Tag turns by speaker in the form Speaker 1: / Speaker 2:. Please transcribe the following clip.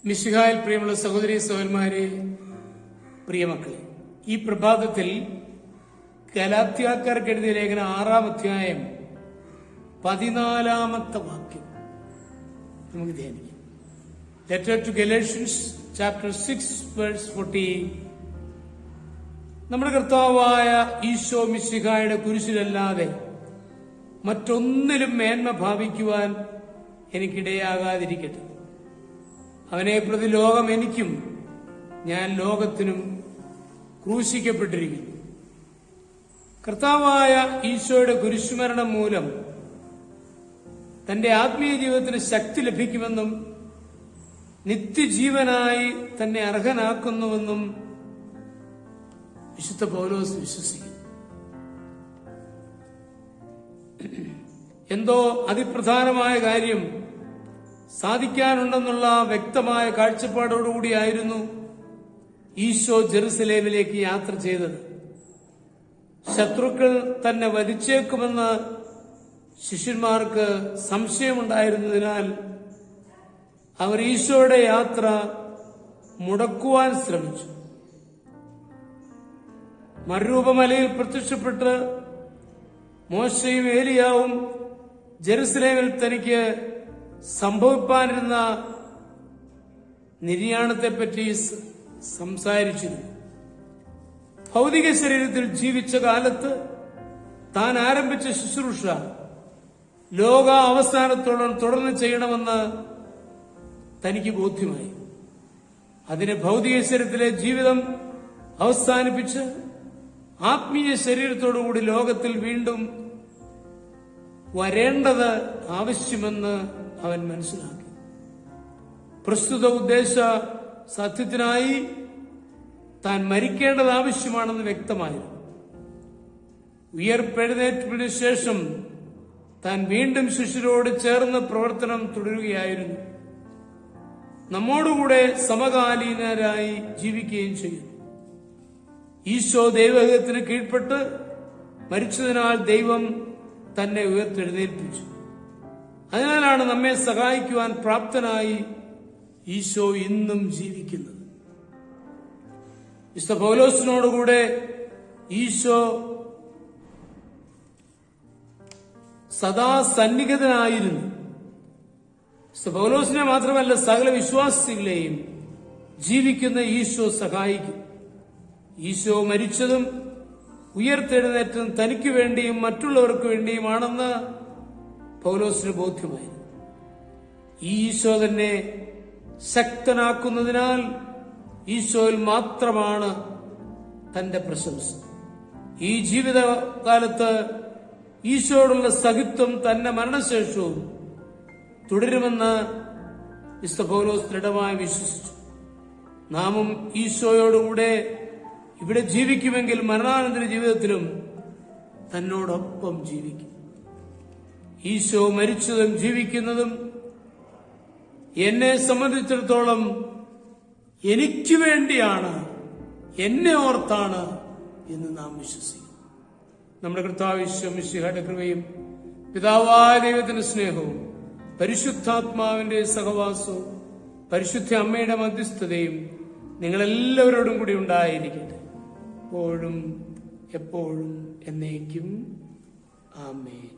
Speaker 1: മിശിഹായിൽ പ്രിയമുള്ള സഹോദരി സഹോദരന്മാരെ, പ്രിയമക്കളെ, ഈ പ്രഭാതത്തിൽ ഗലാത്യക്കാർക്ക് എഴുതിയ ലേഖനം 6-ാം അധ്യായം 14-ാമത്തെ വാക്യം നമുക്ക് ധ്യാനിക്കാം. Letter to Galatians chapter 6 verse 14. നമ്മുടെ കർത്താവായ ഈശോ മിശിഹായുടെ കുരിശിലല്ലാതെ മറ്റൊന്നിലും മേന്മ ഭാവിക്കുവാൻ എനിക്കിടയാകാതിരിക്കട്ടെ. അവനെ പ്രതി ലോകം എനിക്കും ഞാൻ ലോകത്തിനും ക്രൂശിക്കപ്പെട്ടിരിക്കുന്നു. കർത്താവായ ഈശോയുടെ കുരിശുമരണം മൂലം തന്റെ ആത്മീയ ജീവിതത്തിന് ശക്തി ലഭിക്കുമെന്നും നിത്യജീവനായി തന്നെ അർഹനാക്കുന്നുവെന്നും വിശുദ്ധ പൗലോസ് വിശ്വസിക്കുന്നു. എന്തോ അതിപ്രധാനമായ കാര്യം സാധിക്കാനുണ്ടെന്നുള്ള വ്യക്തമായ കാഴ്ചപ്പാടോടുകൂടിയായിരുന്നു ഈശോ ജെറുസലേമിലേക്ക് യാത്ര ചെയ്തത്. ശത്രുക്കൾ തന്നെ വധിച്ചേക്കുമെന്ന് ശിഷ്യന്മാർക്ക് സംശയമുണ്ടായിരുന്നതിനാൽ അവർ ഈശോയുടെ യാത്ര മുടക്കുവാൻ ശ്രമിച്ചു. മറുരൂപമലയിൽ പ്രത്യക്ഷപ്പെട്ട് മോശയും ഏലിയാവും ജെറുസലേമിൽ തനിക്ക് സംഭവിപ്പാനിരുന്ന നിര്യാണത്തെപ്പറ്റി സംസാരിച്ചിരുന്നു. ഭൗതിക ശരീരത്തിൽ ജീവിച്ച കാലത്ത് താൻ ആരംഭിച്ച ശുശ്രൂഷ ലോക അവസാനത്തോളം തുടർന്ന് ചെയ്യണമെന്ന് തനിക്ക് ബോധ്യമായി. അതിന് ഭൗതിക ശരീരത്തിലെ ജീവിതം അവസാനിപ്പിച്ച് ആത്മീയ ശരീരത്തോടുകൂടി ലോകത്തിൽ വീണ്ടും വരേണ്ടത് ആവശ്യമെന്ന് അവൻ മനസ്സിലാക്കി. പ്രസ്തുത ഉദ്ദേശ സത്യത്തിനായി താൻ മരിക്കേണ്ടത് ആവശ്യമാണെന്ന് വ്യക്തമായിരുന്നു. ഉയർപ്പെഴുന്നേറ്റതിനു ശേഷം താൻ വീണ്ടും ശിഷ്യരോട് ചേർന്ന് പ്രവർത്തനം തുടരുകയായിരുന്നു. നമ്മോടുകൂടെ സമകാലീനരായി ജീവിക്കുകയും ചെയ്യുന്നു. ഈശോ ദൈവഹിതത്തിന് കീഴ്പ്പെട്ട് മരിച്ചതിനാൽ ദൈവം തന്നെ ഉയർത്തെഴുന്നേൽപ്പിച്ചു. അതിനാലാണ് നമ്മെ സഹായിക്കുവാൻ പ്രാപ്തനായി ഈശോ ഇന്നും ജീവിക്കുന്നത്. വിശുദ്ധ പൗലോസിനോടുകൂടെ ഈശോ സദാ സന്നിഹിതനായിരുന്നു. വിശുദ്ധ പൗലോസിനെ മാത്രമല്ല, സകല വിശ്വാസികളെയും ജീവിക്കുന്ന ഈശോ സഹായിക്കും. ഈശോ മരിച്ചതും ഉയർത്തെഴുന്നേറ്റതും തനിക്ക് വേണ്ടിയും മറ്റുള്ളവർക്ക് വേണ്ടിയുമാണെന്ന് പൗലോസിന് ബോധ്യമായി. ഈ ഈശോ തന്നെ ശക്തനാക്കുന്നതിനാൽ ഈശോയിൽ മാത്രമാണ് തന്റെ പ്രശംസ. ഈ ജീവിതകാലത്ത് ഈശോയോടുള്ള സഹിത്വം തന്നെ മരണശേഷവും തുടരുമെന്ന് വിശുദ്ധ പൗലോസ് ദൃഢമായി വിശ്വസിച്ചു. നാമും ഈശോയോടുകൂടെ ഇവിടെ ജീവിക്കുമെങ്കിൽ മരണാനന്തര ജീവിതത്തിലും തന്നോടൊപ്പം ജീവിക്കും. ഈശോ മരിച്ചതും ജീവിക്കുന്നതും എന്നെ സംബന്ധിച്ചിടത്തോളം എനിക്ക് വേണ്ടിയാണ്, എന്നെ ഓർത്താണ് എന്ന് നാം വിശ്വസിക്കും. നമ്മുടെ കർത്താവ് ഈശോ മിശിഹായുടെ കൃപയും പിതാവായ ദൈവത്തിന്റെ സ്നേഹവും പരിശുദ്ധാത്മാവിന്റെ സഹവാസവും പരിശുദ്ധ അമ്മയുടെ മധ്യസ്ഥതയും നിങ്ങളെല്ലാവരോടും കൂടി ഉണ്ടായിരിക്കട്ടെ, എപ്പോഴും എപ്പോഴും എന്നേക്കും. ആമേൻ.